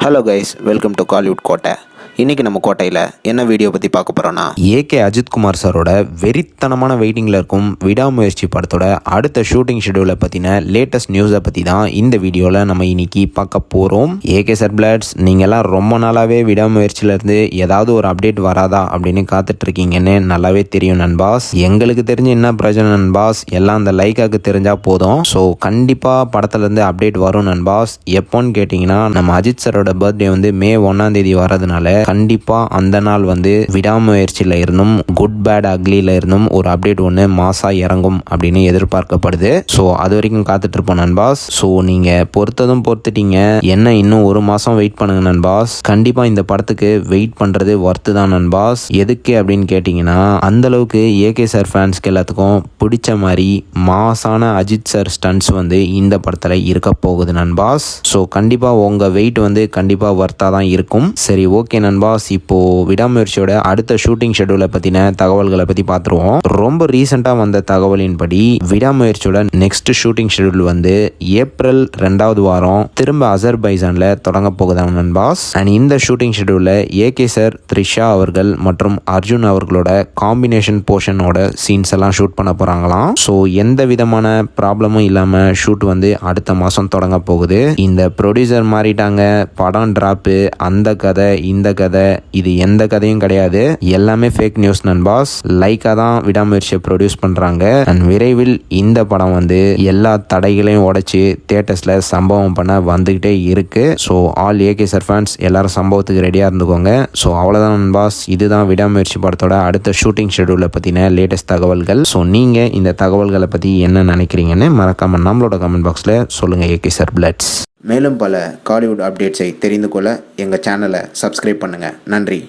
Hello guys, welcome to Kollywood கோட்டை. இன்றைக்கி நம்ம கோட்டையில் என்ன வீடியோ பற்றி பார்க்க போகிறோன்னா, ஏகே அஜித்குமார் சாரோட வெறித்தனமான வெயிட்டிங்கில் இருக்கும் விடாமுயற்சி படத்தோட அடுத்த ஷூட்டிங் ஷெடியூலை பற்றின லேட்டஸ்ட் நியூஸை பற்றி தான் இந்த வீடியோவில் நம்ம இன்னைக்கு பார்க்க போகிறோம். ஏகே சார் பிளட்ஸ், நீங்கள்லாம் ரொம்ப நாளாகவே விடாமுயற்சியிலேருந்து ஏதாவது ஒரு அப்டேட் வராதா அப்படின்னு காத்துட்ருக்கீங்கன்னு நல்லாவே தெரியும் நண்பாஸ். எங்களுக்கு தெரிஞ்சு என்ன பிரச்சனை நண்பாஸ், எல்லாம் அந்த லைக்காக்கு தெரிஞ்சால் போதும். ஸோ கண்டிப்பாக படத்துலேருந்து அப்டேட் வரும் நண்பாஸ். எப்போன்னு கேட்டிங்கன்னா, நம்ம அஜித் சாரோட பர்த்டே வந்து மே 1 வரதுனால கண்டிப்பாக அந்த நாள் வந்து விடாமுயற்சியில் இருந்தும் குட் பேட் அக்லியில் இருந்தும் ஒரு அப்டேட் ஒன்று மாசாக இறங்கும் அப்படின்னு எதிர்பார்க்கப்படுது. ஸோ அது வரைக்கும் காத்துட்டு இருப்போம் நண்பாஸ். ஸோ நீங்கள் பொறுத்துட்டீங்க, என்ன இன்னும் ஒரு மாதம் வெயிட் பண்ணுங்க நண்பாஸ். கண்டிப்பாக இந்த படத்துக்கு வெயிட் பண்ணுறது ஒர்த்து தான் நண்பாஸ். எதுக்கு அப்படின்னு கேட்டிங்கன்னா, அந்தளவுக்கு ஏகே சார் ஃபேன்ஸ்க்கு எல்லாத்துக்கும் பிடிச்ச மாதிரி மாசான அஜித் சார் ஸ்டன்ட்ஸ் வந்து இந்த படத்தில் இருக்க போகுது நண்பாஸ். ஸோ கண்டிப்பாக உங்கள் வெயிட் வந்து கண்டிப்பாக ஒர்த்தாக தான் இருக்கும். சரி, ஓகே நண்பாஸ், இப்போ விடாமுயற்சியோட அடுத்த ஷூட்டிங் ஷெடியூலை பற்றின தகவல்களை பற்றி பார்த்துருவோம். ரொம்ப ரீசெண்டாக வந்த தகவலின்படி விடாமுயற்சியோட நெக்ஸ்ட் ஷூட்டிங் ஷெடியூல் வந்து ஏப்ரல் 2வது வாரம் திரும்ப அசர்பைஜானில் தொடங்க போகுதாங்க நண்பாஸ். அண்ட் இந்த ஷூட்டிங் ஷெடியூலில் ஏகே சார், த்ரிஷா அவர்கள் மற்றும் அர்ஜுன் அவர்களோட காம்பினேஷன் போர்ஷனோட சீன்ஸ் எல்லாம் ஷூட் பண்ண போகிறாங்களாம். ஸோ எந்த விதமான ப்ராப்ளமும் இல்லாமல் ஷூட் வந்து அடுத்த மாதம் தொடங்க போகுது. இந்த ப்ரொடியூசர் மாறிட்டாங்க, படம் டிராப்பு, அந்த கதை இந்த கதை, இது எந்த கதையும் கிடையாது, எல்லாமே ஃபேக் நியூஸ் நண்பாஸ். லைக்கா தான் விடாமுயற்சியை ப்ரொடியூஸ் பண்ணுறாங்க. அண்ட் விரைவில் இந்த படம் வந்து எல்லா தடைகளையும் உடைச்சி தியேட்டர்ஸில் சம்பவம் பண்ண வந்துக்கிட்டே இருக்கு. So all AK sir fans எல்லாரும் சம்பவத்துக்கு ரெடியாக இருந்துக்கோங்க. ஸோ அவ்வளோதான் நண்பாஸ், இதுதான் விடாமுயற்சி படத்தோட அடுத்த ஷூட்டிங் ஷெடியூலை பற்றின லேட்டஸ்ட் தகவல்கள். ஸோ நீங்கள் இந்த தகவல்களை பற்றி என்ன நினைக்கிறீங்கன்னு மறக்காம நம்மளோட கமெண்ட் பாக்ஸில் சொல்லுங்கள் ஏகே சார் பிளட்ஸ். மேலும் பல காலிவுட் அப்டேட்ஸை தெரிந்து கொள்ள எங்கள் சேனலை சப்ஸ்கிரைப் பண்ணுங்கள். நன்றி.